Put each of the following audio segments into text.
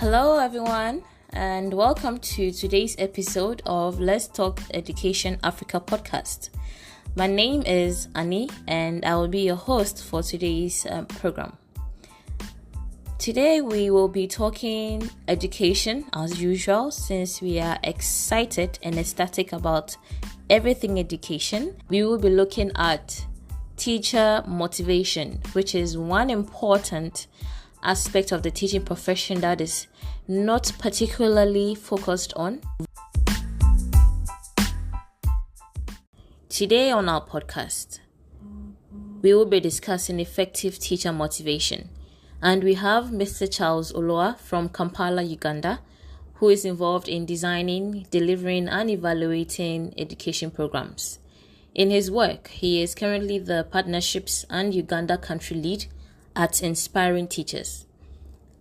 Hello, everyone, and welcome to today's episode of Let's Talk Education Africa podcast. My name is Annie, and I will be your host for today's program. Today, we will be talking education as usual, since we are excited and ecstatic about everything education. We will be looking at teacher motivation, which is one important aspect of the teaching profession that is not particularly focused on. Today on our podcast, we will be discussing effective teacher motivation, and we have Mr. Charles Oloa from Kampala, Uganda, who is involved in designing, delivering, and evaluating education programs. In his work, he is currently the Partnerships and Uganda Country Lead at Inspiring Teachers,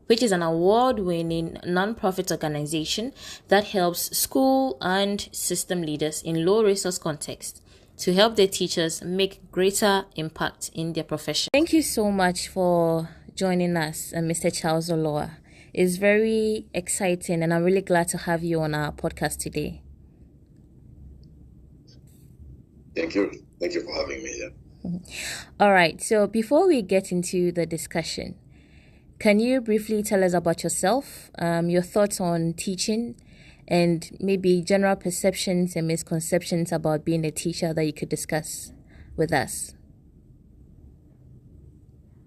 which is an award-winning non-profit organization that helps school and system leaders in low-resource contexts to help their teachers make greater impact in their profession. Thank you so much for joining us, Mr. Charles Oloa. It's very exciting, and I'm really glad to have you on our podcast today. Thank you. Thank you for having me here. All right. So before we get into the discussion, can you briefly tell us about yourself, your thoughts on teaching, and maybe general perceptions and misconceptions about being a teacher that you could discuss with us?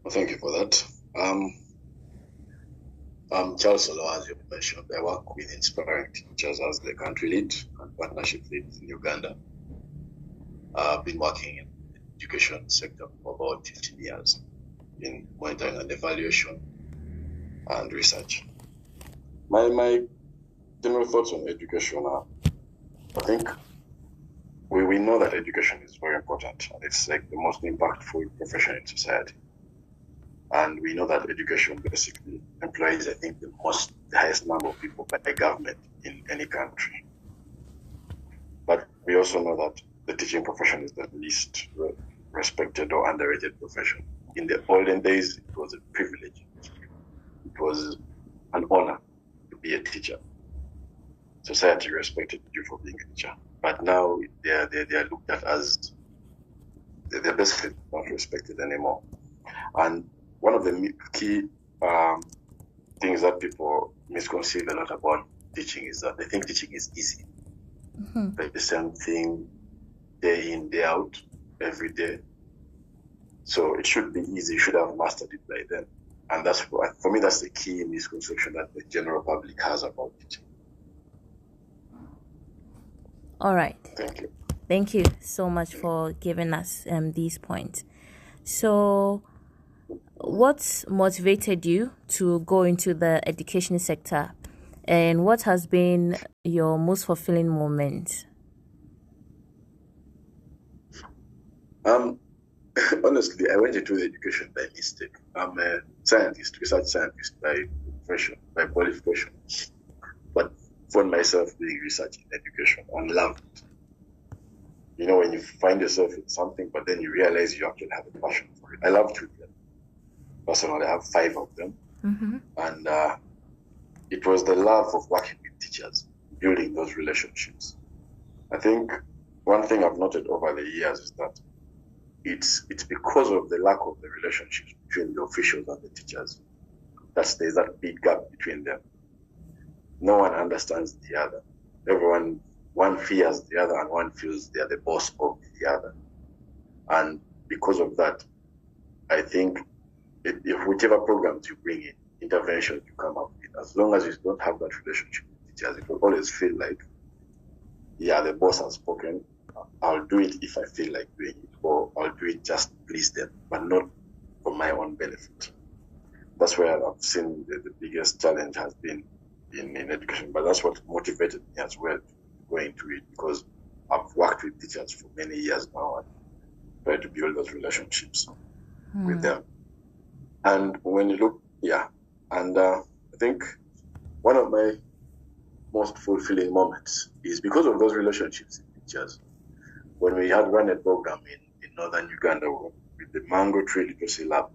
Well, thank you for that. I'm Charles Oloa, as you mentioned. I work with Inspiring Teachers as the country lead and partnership lead in Uganda. I've been working in the education sector for about 15 years in monitoring and evaluation and research. My general thoughts on education are, I think we know that education is very important, and it's like the most impactful profession in society. And we know that education basically employs, I think, the highest number of people by the government in any country. But we also know that the teaching profession is the least respected or underrated profession. In the olden days, it was a privilege. It was an honor to be a teacher. Society respected you for being a teacher. But now they are looked at as they're basically not respected anymore. And one of the key things that people misconceive a lot about teaching is that they think teaching is easy. Mm-hmm. Like the same thing day in, day out, every day. So it should be easy. You should have mastered it by then. And that's, for me, that's the key misconception that the general public has about teaching. All right. Thank you. Thank you so much for giving us these points. So, what motivated you to go into the education sector, and what has been your most fulfilling moment? Honestly, I went into education by mistake. I'm a scientist, research scientist by profession, by qualification, but found myself doing research in education and loved it. You know, when you find yourself in something, but then you realize you actually have a passion for it. I love children. Personally, I have 5 of them. Mm-hmm. And it was the love of working with teachers, building those relationships. I think one thing I've noted over the years is that it's because of the lack of the relationships between the officials and the teachers that there's that big gap between them. No one understands the other. One fears the other, and one feels they are the boss of the other. And because of that, I think if whichever programs you bring in, interventions you come up with, as long as you don't have that relationship with teachers, it will always feel like, yeah, the boss has spoken. I'll do it if I feel like doing it, or I'll do it just to please them, but not for my own benefit. That's where I've seen the biggest challenge has been in education, but that's what motivated me as well to go into it, because I've worked with teachers for many years now and tried to build those relationships with them. And when you look, I think one of my most fulfilling moments is because of those relationships with teachers. When we had run a program in northern Uganda with the Mango Tree Literacy Lab,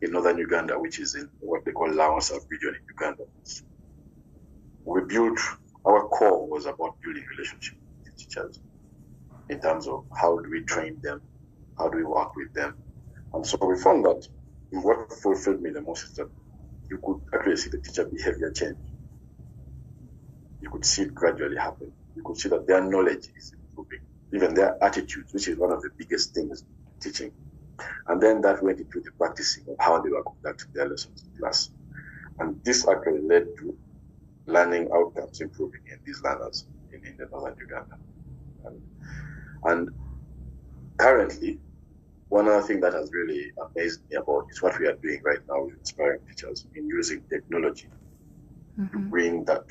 in northern Uganda, which is in what they call Laos region in Uganda. Our core was about building relationships with teachers in terms of how do we train them, how do we work with them. And so we found that what fulfilled me the most is that you could actually see the teacher behavior change. You could see it gradually happen. You could see that their knowledge is improving, even their attitudes, which is one of the biggest things in teaching. And then that went into the practicing of how they were conducting their lessons in class. And this actually led to learning outcomes improving in these learners in the northern Uganda. And currently, one other thing that has really amazed me about is what we are doing right now with inspiring teachers in using technology to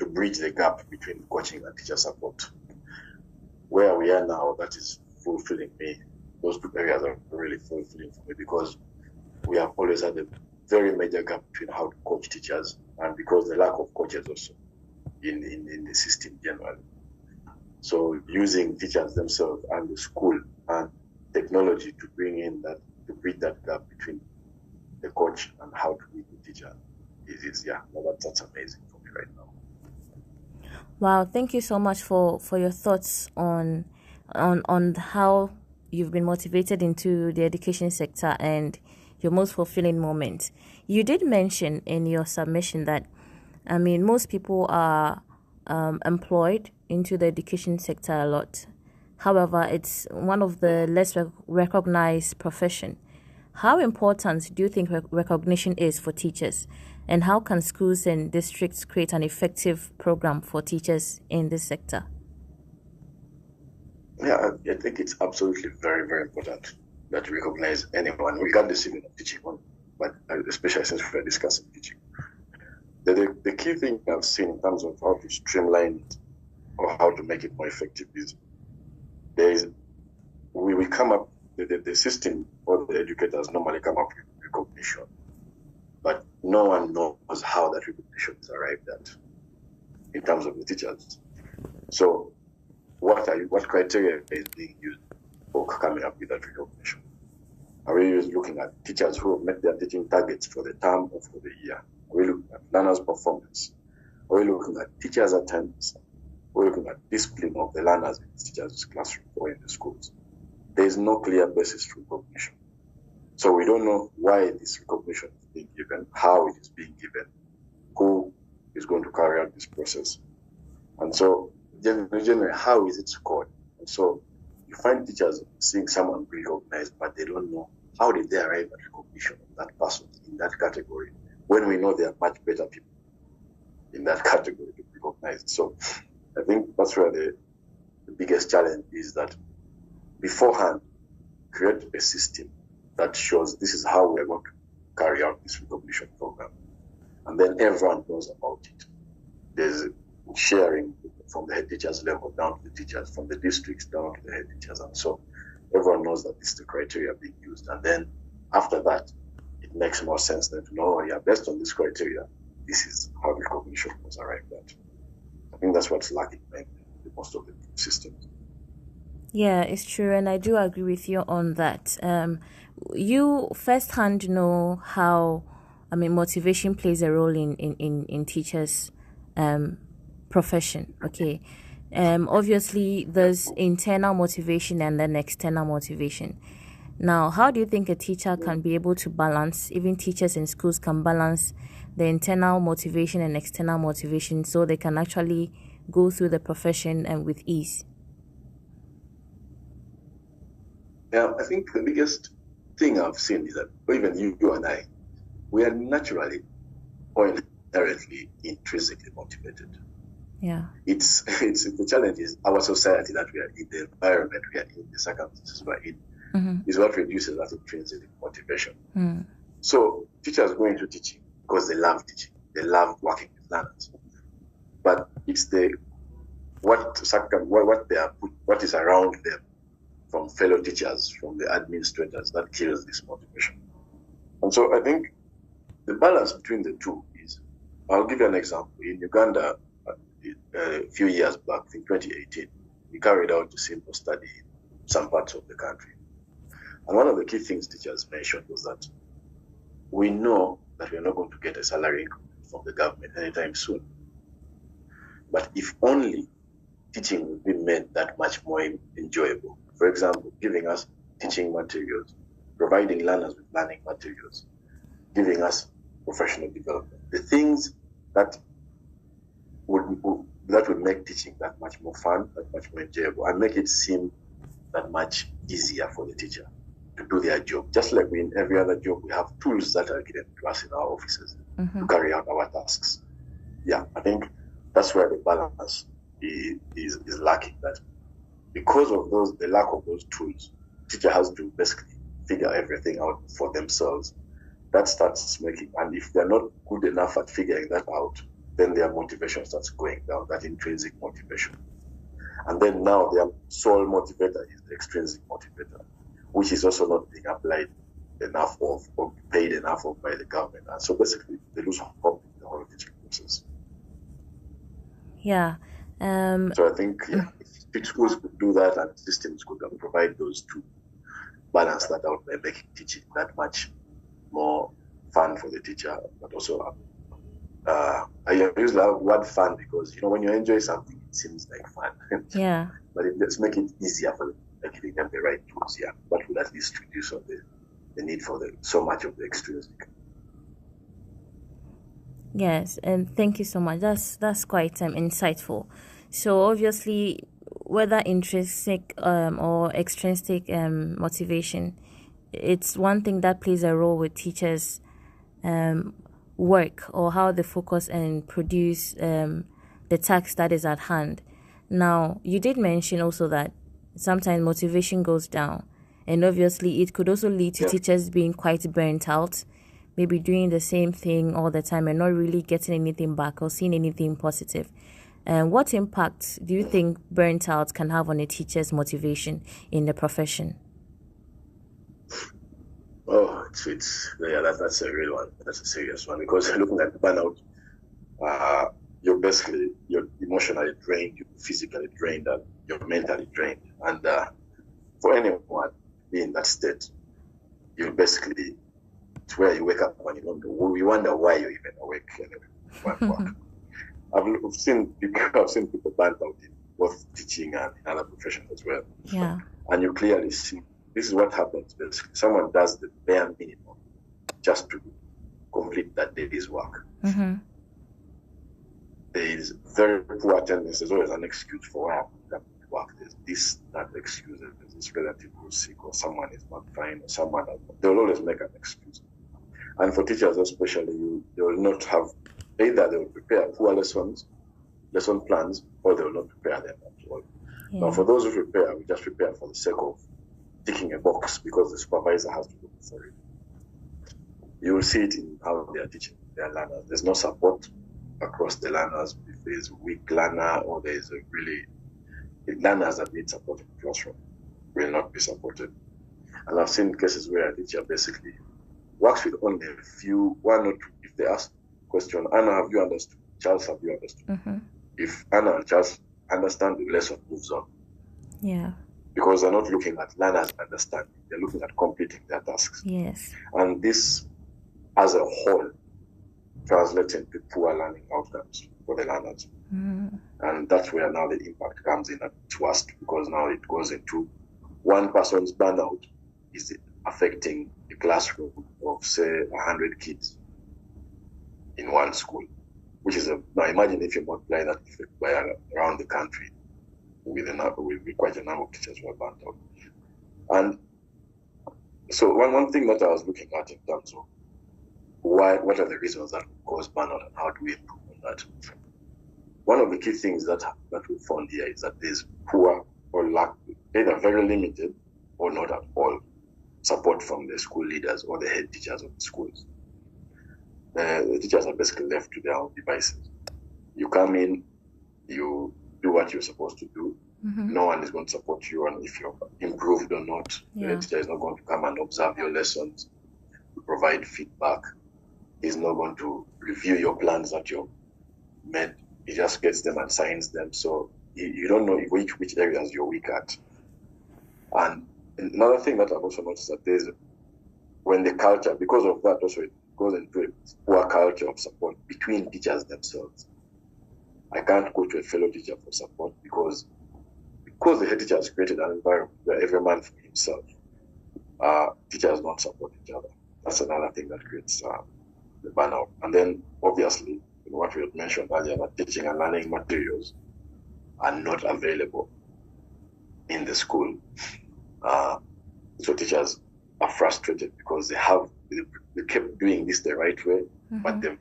bridge the gap between coaching and teacher support. Where we are now, that is fulfilling me. Those two areas are really fulfilling for me because we have always had a very major gap between how to coach teachers and because the lack of coaches also in the system generally. So using teachers themselves and the school and technology to bring in that, to bridge that gap between the coach and how to be the teacher that's amazing for me right now. Wow, thank you so much for your thoughts on how you've been motivated into the education sector and your most fulfilling moment. You did mention in your submission that, most people are employed into the education sector a lot. However, it's one of the less recognized profession. How important do you think recognition is for teachers? And how can schools and districts create an effective program for teachers in this sector? Yeah, I think it's absolutely very, very important that you recognize anyone, regardless even of teaching, but especially since we're discussing teaching. The key thing I've seen in terms of how to streamline it or how to make it more effective is we come up, the system or the educators normally come up with recognition, but no one knows how that recognition is arrived at in terms of the teachers. So what criteria is being used for coming up with that recognition? Are we looking at teachers who have met their teaching targets for the term or for the year? Are we looking at learners' performance? Are we looking at teachers' attendance? Are we looking at discipline of the learners in the teachers' classroom or in the schools? There is no clear basis for recognition. So we don't know why this recognition is being given, how it is being given, who is going to carry out this process. And so generally, how is it scored? And so you find teachers seeing someone recognized, but they don't know how did they arrive at recognition of that person in that category when we know there are much better people in that category to be recognized. So I think that's where the biggest challenge is, that beforehand, create a system that shows this is how we're going to carry out this recognition program. And then everyone knows about it. There's sharing from the head teachers level down to the teachers, from the districts down to the head teachers. And so everyone knows that this is the criteria being used. And then after that, it makes more sense than to know, based on this criteria, this is how recognition was arrived at. I think that's what's lacking in most of the systems. Yeah, it's true. And I do agree with you on that. You firsthand know how, motivation plays a role in teachers' profession. Okay. Obviously, there's internal motivation and then external motivation. Now, how do you think a teacher can be able to balance, even teachers in schools can balance the internal motivation and external motivation so they can actually go through the profession and with ease? Yeah, I think the biggest thing I've seen is that even you and I, we are naturally or inherently intrinsically motivated. Yeah. It's the challenge is our society that we are in, the environment we are in, the circumstances we are in, is what reduces that intrinsic motivation. So teachers go into teaching because they love teaching, they love working with learners, but it's what is around them from fellow teachers, from the administrators, that kills this motivation. And so I think the balance between the two is, I'll give you an example. In Uganda, a few years back, in 2018, we carried out a simple study in some parts of the country. And one of the key things teachers mentioned was that we know that we're not going to get a salary from the government anytime soon. But if only teaching would be made that much more enjoyable. For example, giving us teaching materials, providing learners with learning materials, giving us professional development. The things that would make teaching that much more fun, that much more enjoyable, and make it seem that much easier for the teacher to do their job. Just like in every other job, we have tools that are given to us in our offices to carry out our tasks. Yeah, I think that's where the balance is lacking. That because of the lack of those tools, teacher has to basically figure everything out for themselves. That starts making, and if they're not good enough at figuring that out, then their motivation starts going down, that intrinsic motivation. And then now their sole motivator is the extrinsic motivator, which is also not being applied enough of or paid enough of by the government. And so basically they lose hope in the whole teaching process. Yeah. So I think if schools could do that and systems could provide those two, balance that out by making teaching that much more fun for the teacher, but also I use the word fun because when you enjoy something, it seems like fun. Yeah. But let's make it easier for them by giving them the right tools. Yeah, that would at least reduce the need for so much of the extrinsic. Yes, and thank you so much. That's quite insightful. So obviously, whether intrinsic or extrinsic motivation, it's one thing that plays a role with teachers' work or how they focus and produce the task that is at hand. Now, you did mention also that sometimes motivation goes down, and obviously it could also lead to teachers being quite burnt out, maybe doing the same thing all the time and not really getting anything back or seeing anything positive. What impact do you think burnt out can have on a teacher's motivation in the profession? Oh, that's a real one. That's a serious one because looking at burnout, you're emotionally drained, you're physically drained, and you're mentally drained. And for anyone in that state, you basically, it's where you wake up and you wonder why you're even awake anyway. I've seen people burnt out in both teaching and in other professions as well. Yeah. And you clearly see this is what happens basically. Someone does the bare minimum just to complete that day's work. Mm-hmm. There is very poor attendance. There's always an excuse for why I'm not coming to work. There's that excuse. There's this relative who's sick or someone is not fine or they'll always make an excuse. And for teachers especially, they will not have, either they will prepare poor lesson plans, or they will not prepare them at all. Yeah. Now for those who prepare, we just prepare for the sake of ticking a box because the supervisor has to look for it. You will see it in how they are teaching their learners. There's no support across the learners. If there's a weak learner or there's learners that need support in the classroom will not be supported. And I've seen cases where a teacher basically works with only a few, one or two. If they ask the question, Anna, have you understood? Charles, have you understood? Mm-hmm. If Anna and Charles understand, the lesson moves on. Yeah. Because they're not looking at learners understanding, they're looking at completing their tasks. Yes. And this, as a whole, translates into poor learning outcomes for the learners. Mm. And that's where now the impact comes in at its worst, because now it goes into one person's burnout is affecting a classroom of, say, 100 kids in one school, which is now imagine if you multiply that effect by around the country, with quite a number of teachers who are burnt out. And so one thing that I was looking at in terms of what are the reasons that cause burnout and how do we improve on that? One of the key things that we found here is that there's poor or lack, either very limited or not at all, support from the school leaders or the head teachers of the schools. The teachers are basically left to their own devices. You come in, you do what you're supposed to do. Mm-hmm. No one is going to support you on if you're improved or not. Yeah. The teacher is not going to come and observe your lessons, provide feedback. He's not going to review your plans that you've made. He just gets them and signs them. So you don't know which areas you're weak at. And another thing that I've also noticed that when the culture, because of that also, goes into a poor culture of support between teachers themselves. I can't go to a fellow teacher for support because the head teacher has created an environment where every man for himself. Teachers don't support each other. That's another thing that creates the burnout. And then, obviously, what we had mentioned earlier, that teaching and learning materials are not available in the school. So teachers are frustrated because they kept doing this the right way, but they've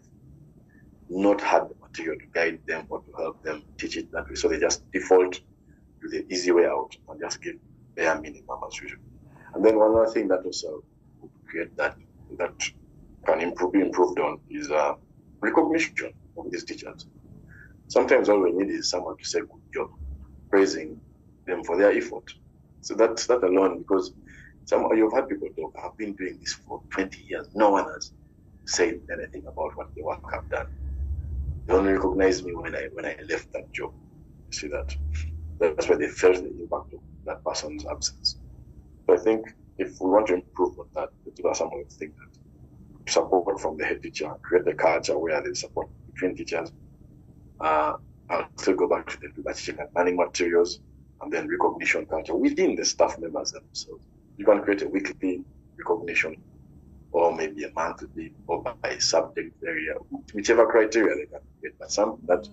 not had the material to guide them or to help them teach it that way. So they just default to the easy way out and just give bare minimum as usual. And then one other thing that also would create that can be improved on is recognition of these teachers. Sometimes all we need is someone to say good job, praising them for their effort. So that's that alone, because you've had people talk, I've been doing this for 20 years. No one has said anything about what the work I've done. They only recognized me when I left that job. You see that? That's where they felt the impact of that person's absence. So I think if we want to improve on that, those are some of the things that support from the head teacher, create the culture where there's support between teachers. I'll still go back to the teaching and learning materials, and then recognition culture within the staff members themselves. You can create a weekly recognition, or maybe a monthly, or by subject area, whichever criteria they can create, but something that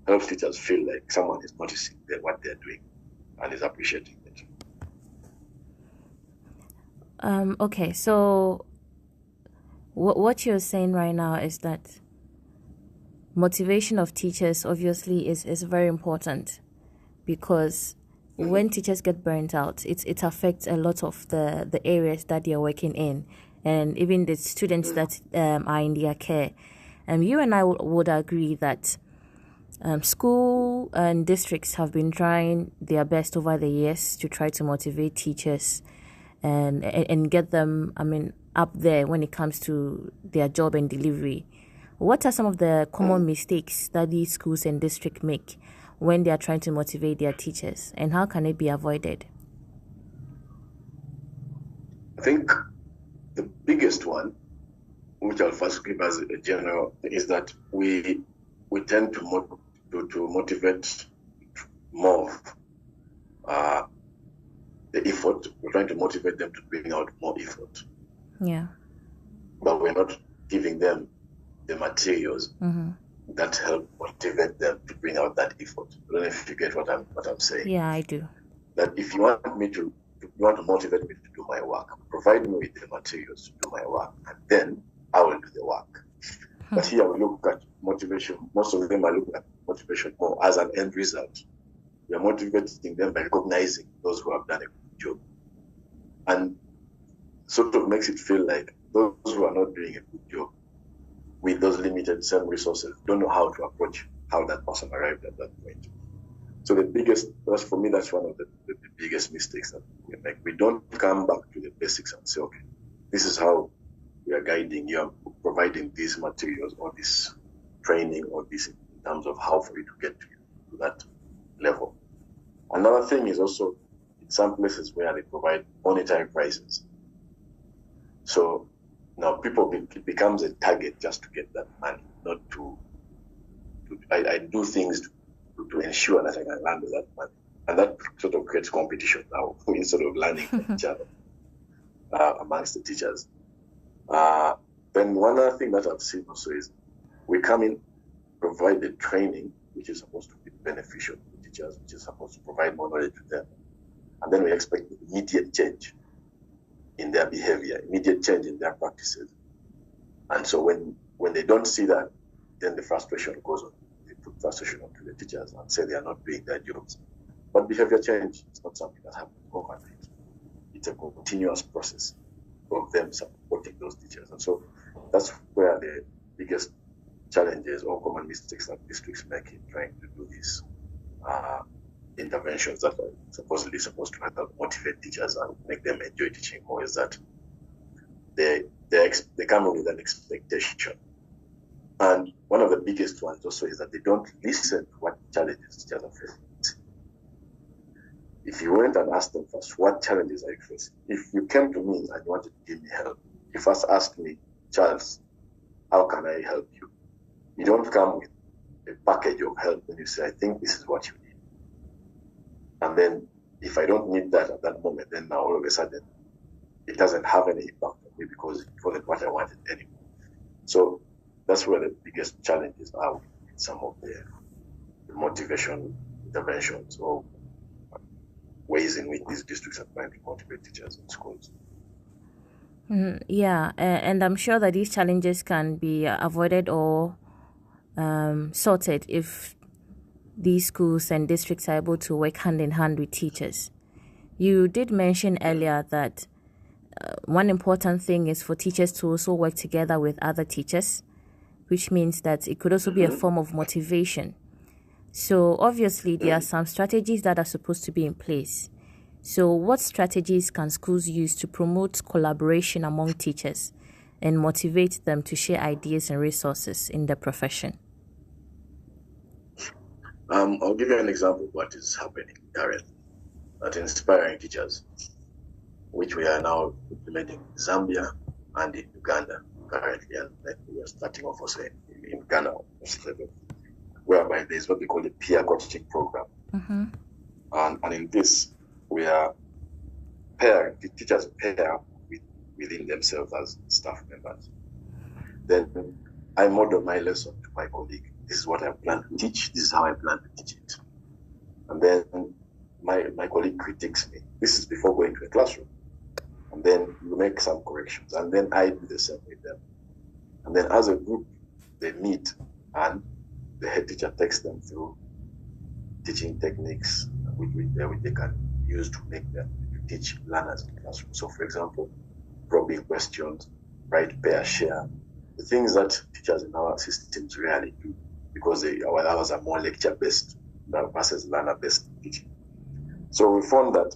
helps teachers feel like someone is noticing what they're doing and is appreciating it. Okay, so what you're saying right now is that motivation of teachers obviously is very important, because when teachers get burnt out, it affects a lot of the areas that they're working in, and even the students that are in their care. You and I would agree that school and districts have been trying their best over the years to try to motivate teachers and get them, up there when it comes to their job and delivery. What are some of the common mistakes that these schools and districts make when they are trying to motivate their teachers, and how can it be avoided? I think the biggest one, which I'll first give as a general, is that we tend to motivate more of the effort. We're trying to motivate them to bring out more effort. Yeah. But we're not giving them the materials that help motivate them to bring out that effort. I don't know if you get what I'm saying. Yeah, I do. That if you want to motivate me to do my work, provide me with the materials to do my work, and then I will do the work. But here we look at motivation. Most of them are looking at motivation more as an end result. We are motivating them by recognizing those who have done a good job, and sort of makes it feel like those who are not doing a good job with those limited same resources don't know how to approach how that person arrived at that point. So that's one of the biggest mistakes that we make. We don't come back to the basics and say, okay, this is how we are guiding you, providing these materials or this training or this in terms of how for you to get to that level. Another thing is also in some places where they provide monetary prizes. So now it becomes a target just to get that money, not I do things to ensure that I can land with that money. And that sort of creates competition now instead of learning from each other amongst the teachers. Then one other thing that I've seen also is we come in, provide the training, which is supposed to be beneficial to teachers, which is supposed to provide more knowledge to them. And then we expect immediate change in their behavior, immediate change in their practices. And so when they don't see that, then the frustration goes on. They put frustration onto the teachers and say they are not doing their jobs. But behavior change is not something that happens overnight. It's a continuous process of them supporting those teachers. And so that's where the biggest challenges or common mistakes that districts make in trying to do these interventions that are supposedly supposed to help motivate teachers and make them enjoy teaching more is that they come in with an expectation. And one of the biggest ones also is that they don't listen to what challenges teachers are facing. If you went and asked them first, what challenges are you facing? If you came to me and you wanted to give me help, you first asked me, Charles, how can I help you? You don't come with a package of help when you say, I think this is what you need. And then if I don't need that at that moment, then now all of a sudden it doesn't have any impact on me because it wasn't what I wanted anymore. So that's where the biggest challenges are with some of the motivation interventions or ways in which these districts are trying to motivate teachers in schools. And I'm sure that these challenges can be avoided or sorted if these schools and districts are able to work hand in hand with teachers. You did mention earlier that one important thing is for teachers to also work together with other teachers, which means that it could also be a form of motivation. So obviously there are some strategies that are supposed to be in place. So what strategies can schools use to promote collaboration among teachers and motivate them to share ideas and resources in the profession? I'll give you an example of what is happening currently at Inspiring Teachers, which we are now implementing in Zambia and in Uganda currently, and we are starting off also in Ghana, whereby there's what we call the peer coaching program. And in this, we are the teachers pair within themselves as staff members. Then I model my lesson to my colleague. This is what I plan to teach. This is how I plan to teach it. And then my colleague critiques me. This is before going to the classroom. And then you make some corrections. And then I do the same with them. And then as a group, they meet and the head teacher takes them through teaching techniques which they can use to teach learners in the classroom. So for example, probing questions, write, pair, share, the things that teachers in our systems rarely do because our hours are more lecture-based versus learner-based teaching. So we found that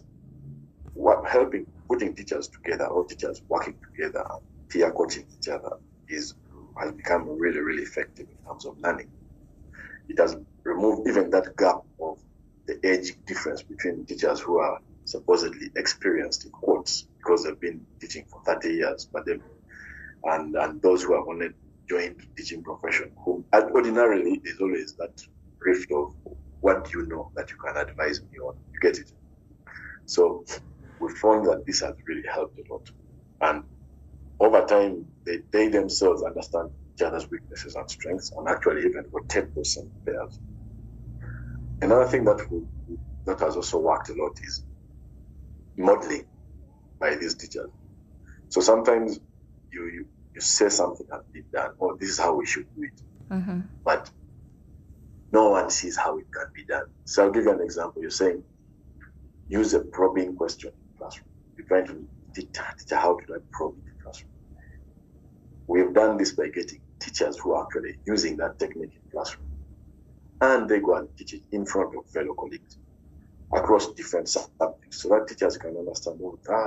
putting teachers together or teachers working together and peer coaching each other has become really, really effective in terms of learning. It has removed even that gap of the age difference between teachers who are supposedly experienced in quotes because they've been teaching for 30 years, and those who have only joined teaching profession, who ordinarily there's always that rift of what do you know that you can advise me on. You get it? So we found that this has really helped a lot. And over time, they themselves understand each other's weaknesses and strengths, and actually even for 10% pairs. Another thing that has also worked a lot is modeling by these teachers. So sometimes you say something has been done, or this is how we should do it, but no one sees how it can be done. So I'll give you an example. You're saying, use a probing question in the classroom. You're trying to teach how to probe in the classroom. We've done this by getting teachers who are actually using that technique in the classroom. And they go and teach it in front of fellow colleagues across different subjects so that teachers can understand,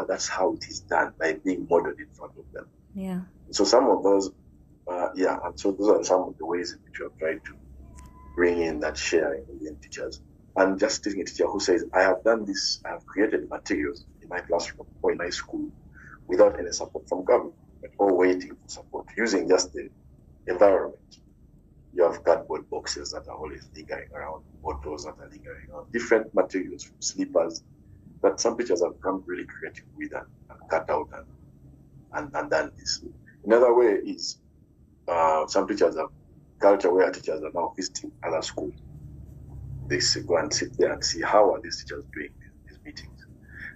that's how it is done by being modeled in front of them. Yeah. So some of those, and so those are some of the ways in which we have tried to bring in that sharing within teachers. And just taking a teacher who says, I have done this, I have created materials in my classroom or in my school without any support from government or waiting for support, using just the environment. You have cardboard boxes that are always lingering around, bottles that are lingering around, different materials from slippers that some teachers have become really creative with and cut out and done this. Another way is some teachers have culture where teachers are now visiting other schools. They go and sit there and see how are these teachers doing these meetings.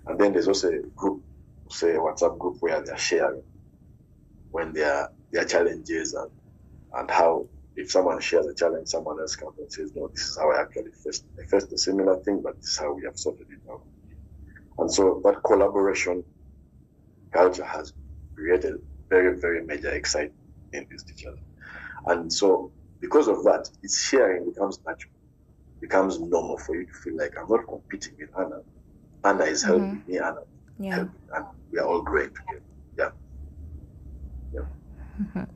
And then there's also a group, say a WhatsApp group where they're sharing when their challenges and how if someone shares a challenge, someone else comes and says, no, this is how I actually faced a similar thing, but this is how we have sorted it out. And so that collaboration culture has created very, very major excitement in these teachers. And so because of that, its sharing becomes natural, becomes normal for you to feel like I'm not competing with Anna. Anna is helping me, Anna. Yeah. And we are all growing together. Yeah.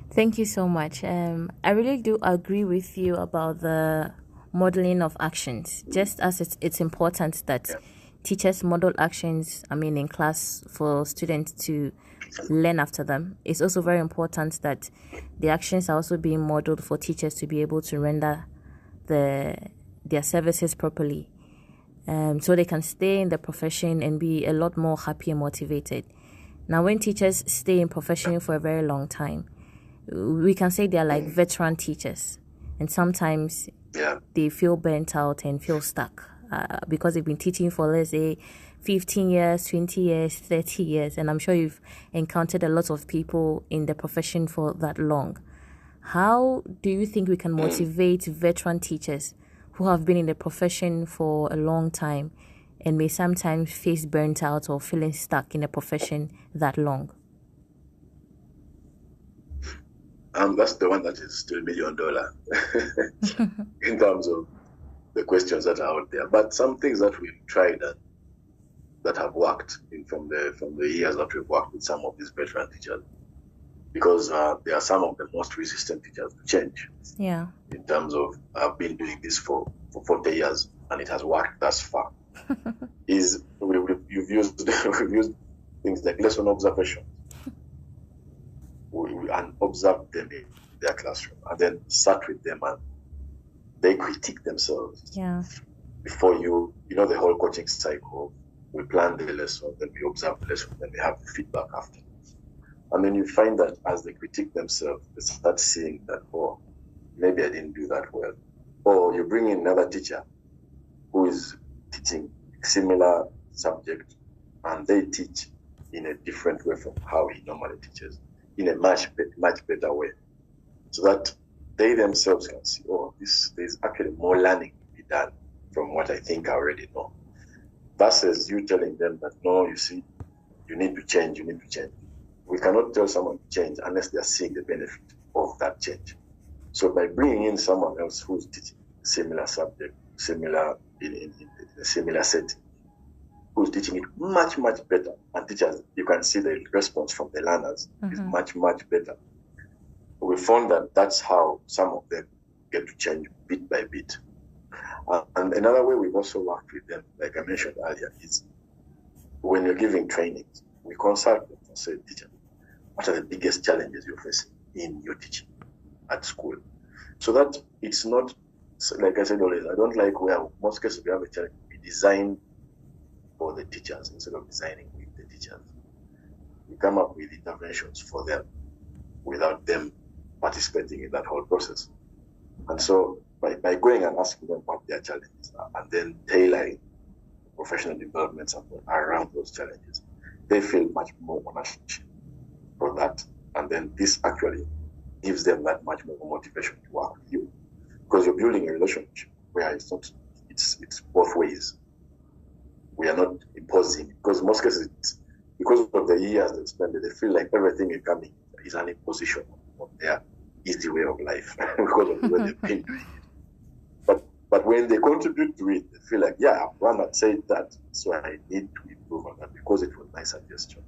Thank you so much. I really do agree with you about the modeling of actions, just as it's important that teachers model actions, in class for students to learn after them, it's also very important that the actions are also being modeled for teachers to be able to render their services properly, so they can stay in the profession and be a lot more happy and motivated. Now, when teachers stay in profession for a very long time, we can say they're like veteran teachers, and sometimes they feel burnt out and feel stuck because they've been teaching for, let's say, 15 years, 20 years, 30 years, and I'm sure you've encountered a lot of people in the profession for that long. How do you think we can motivate veteran teachers who have been in the profession for a long time and may sometimes face burnt out or feeling stuck in the profession that long? That's the one that is still $1 million in terms of the questions that are out there. But some things that we've tried that have worked from the years that we've worked with some of these veteran teachers, because they are some of the most resistant teachers to change. Yeah. In terms of I've been doing this for 40 years and it has worked thus far. We've used things like lesson observation. We observe them in their classroom and then sat with them and they critique themselves. Yeah. Before the whole coaching cycle, we plan the lesson, then we observe the lesson, then we have the feedback after. And then you find that as they critique themselves, they start seeing that, oh, maybe I didn't do that well. Or you bring in another teacher who is teaching similar subject and they teach in a different way from how he normally teaches, in a much better way, so that they themselves can see, oh, there's actually more learning to be done from what I think I already know. Versus you telling them that, no, you see, you need to change. We cannot tell someone to change unless they are seeing the benefit of that change. So by bringing in someone else who's teaching similar subject, in a similar setting, who's teaching it much better, and teachers, you can see the response from the learners is much better. We found that that's how some of them get to change bit by bit. And another way we've also worked with them, like I mentioned earlier, is when you're giving trainings, we consult them and say, teacher, what are the biggest challenges you're facing in your teaching at school? So that it's not, like I said earlier, I don't like where most cases we have a challenge, we design for the teachers instead of designing with the teachers. We come up with interventions for them without them participating in that whole process. And so by going and asking them what their challenges are and then tailoring professional development support around those challenges, they feel much more ownership for that. And then this actually gives them that much more motivation to work with you, because you're building a relationship where it's both ways. We are not imposing, because most cases, because of the years they spend, they feel like everything is coming is an imposition of their easy way of life because of the way they've been doing it. But when they contribute to it, they feel like, yeah, one had said that, so I need to improve on that because it was my suggestion.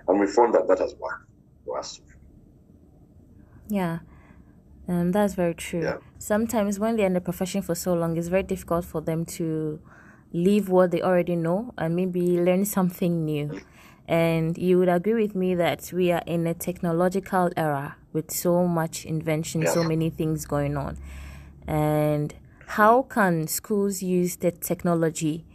And we found that has worked for us. Yeah, that's very true. Yeah. Sometimes when they're in the profession for so long, it's very difficult for them to leave what they already know and maybe learn something new. And you would agree with me that we are in a technological era with so much invention, so many things going on. And how can schools use the technology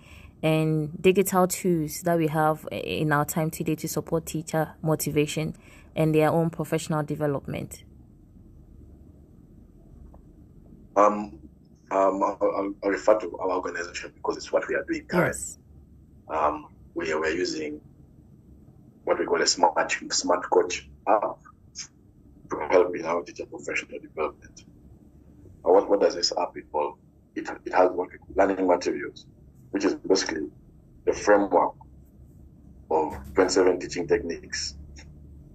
and digital tools that we have in our time today to support teacher motivation and their own professional development? I'll refer to our organization because it's what we are doing currently. Yes. We are using what we call a SmartCoach app to help in our teacher professional development. What does this app involve? It has what we call learning materials, which is basically the framework of 27 teaching techniques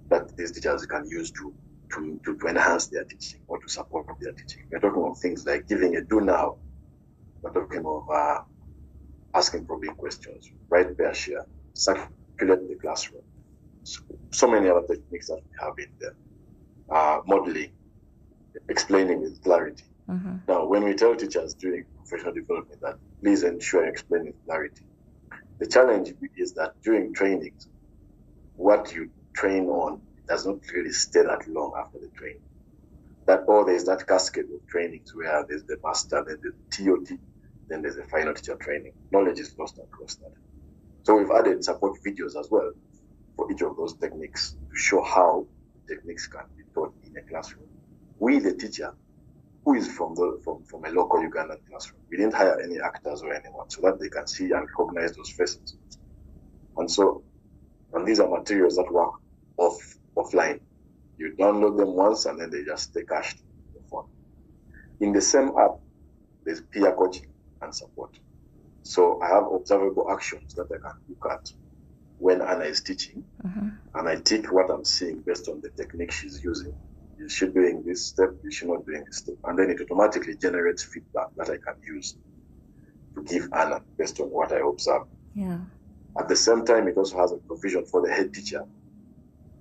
that these teachers can use to enhance their teaching or to support their teaching. We're talking of things like giving a do now. We're talking of asking probing questions, write pair share, circulate the classroom. So many other techniques that we have in there. Modeling, explaining with clarity. Mm-hmm. Now, when we tell teachers during professional development that please ensure you explain with clarity, The challenge is that during trainings, what you train on does not really stay that long after the training. There's that cascade of trainings where there's the master, then there's the TOT, then there's the final teacher training. Knowledge is lost across that. So we've added support videos as well for each of those techniques to show how techniques can be taught in a classroom. We, the teacher, who is from a local Ugandan classroom, we didn't hire any actors or anyone so that they can see and recognize those faces. And these are materials that work offline. You download them once and then they just stay cached in the phone. In the same app, there's peer coaching and support. So I have observable actions that I can look at when Anna is teaching, and I tick what I'm seeing based on the technique she's using. Is she doing this step? Is she not doing this step? And then it automatically generates feedback that I can use to give Anna based on what I observe. Yeah. At the same time, it also has a provision for the head teacher,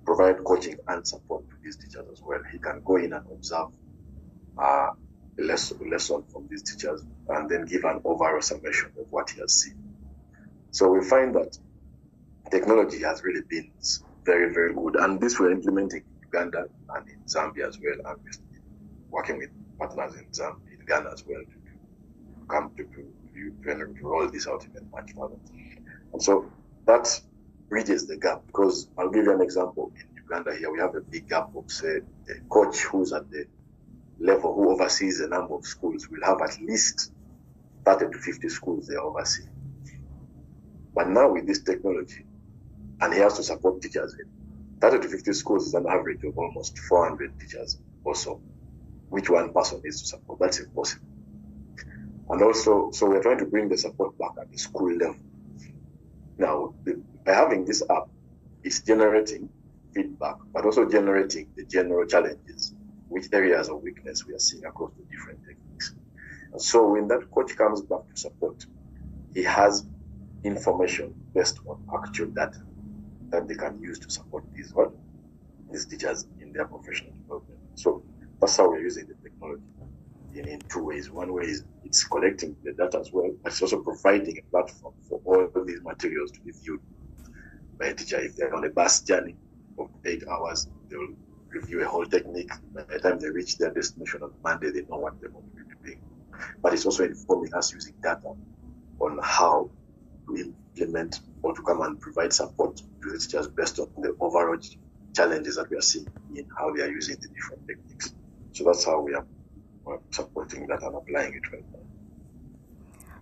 provide coaching and support to these teachers as well. He can go in and observe a lesson from these teachers and then give an overall summation of what he has seen. So we find that technology has really been very, very good. And this we're implementing in Uganda and in Zambia as well. And we're working with partners in Zambia, in Ghana as well to come to roll this out even much further. And so that bridges the gap, because I'll give you an example. In Uganda here, we have a big gap of, say, a coach who's at the level who oversees a number of schools will have at least 30 to 50 schools they oversee. But now with this technology, and he has to support teachers in 30 to 50 schools is an average of almost 400 teachers or so, which one person needs to support. That's impossible. And also, so we're trying to bring the support back at the school level. Now, by having this app, it's generating feedback, but also generating the general challenges, which areas of weakness we are seeing across the different techniques. And so when that coach comes back to support, he has information based on actual data that they can use to support these teachers in their professional development. So that's how we're using the technology in two ways. One way is it's collecting the data as well, but it's also providing a platform for all of these materials to be viewed by a teacher. If they're on a bus journey of 8 hours, they'll review a whole technique. By the time they reach their destination on Monday, they know what they're going to be doing. But it's also informing us using data on how to implement or to come and provide support to the teachers based on the overall challenges that we are seeing in how they are using the different techniques. So that's how we are supporting that and applying it right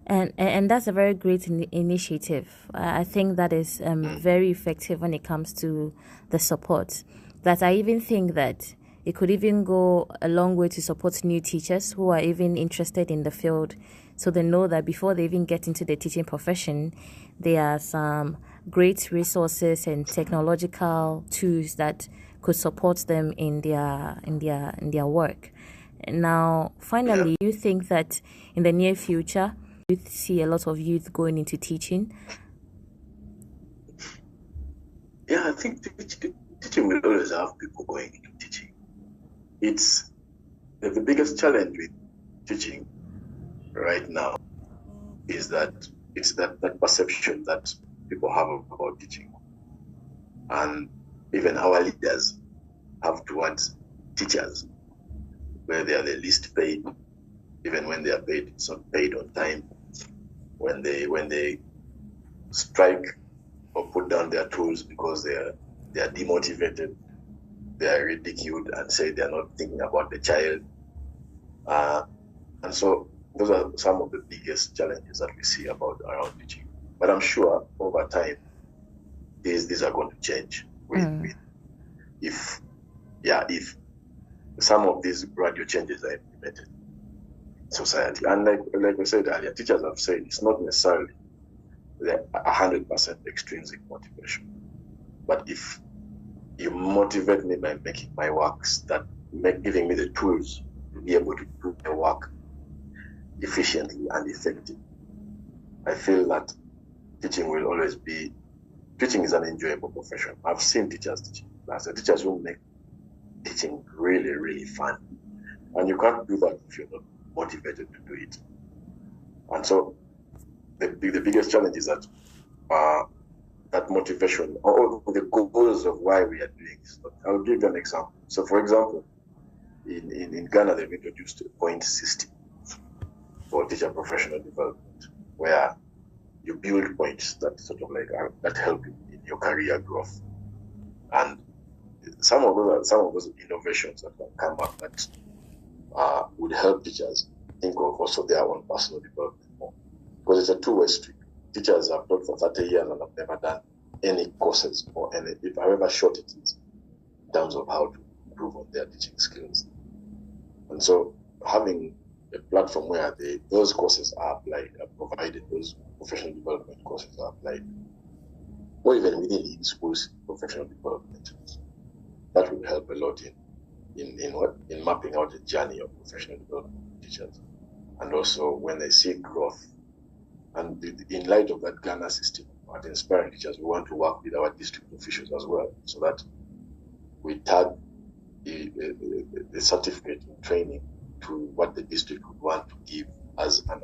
now. And that's a very great initiative. I think that is very effective when it comes to the support. That I even think that it could even go a long way to support new teachers who are even interested in the field, so they know that before they even get into the teaching profession, there are some great resources and technological tools that could support them in their work. Now, finally, you think that in the near future, you see a lot of youth going into teaching? Yeah, I think teaching will always have people going into teaching. It's the biggest challenge with teaching right now is that it's that perception that people have about teaching, and even our leaders have towards teachers, where they are the least paid. Even when they are paid, it's not paid on time. When they strike or put down their tools because they are demotivated, they are ridiculed and say they are not thinking about the child. And so those are some of the biggest challenges that we see around teaching. But I'm sure over time, these are going to change. If some of these gradual changes are implemented in society. And like we said earlier, teachers have said it's not necessarily the 100% extrinsic motivation. But if you motivate me by making my works, giving me the tools to be able to do the work efficiently and effectively, I feel that teaching is an enjoyable profession. I've seen teachers teaching class, teachers who make teaching really, really fun. And you can't do that if you're not motivated to do it. And so the biggest challenge is that that motivation or the goals of why we are doing this. I'll give you an example. So, for example, in Ghana, they've introduced a point system for teacher professional development, where you build points that sort of like that help in your career growth. And some of those innovations that can come up that would help teachers think of also their own personal development more, because it's a two-way street. Teachers have taught for 30 years and have never done any courses or however short it is, in terms of how to improve on their teaching skills. And so having a platform where those courses are applied, are provided, those professional development courses are applied, or even within in-schools professional development, that will help a lot in mapping out the journey of professional development of teachers. And also when they see growth, and in light of that Ghana system at Inspiring Teachers, we want to work with our district officials as well, so that we tag the certificate in training to what the district would want to give as an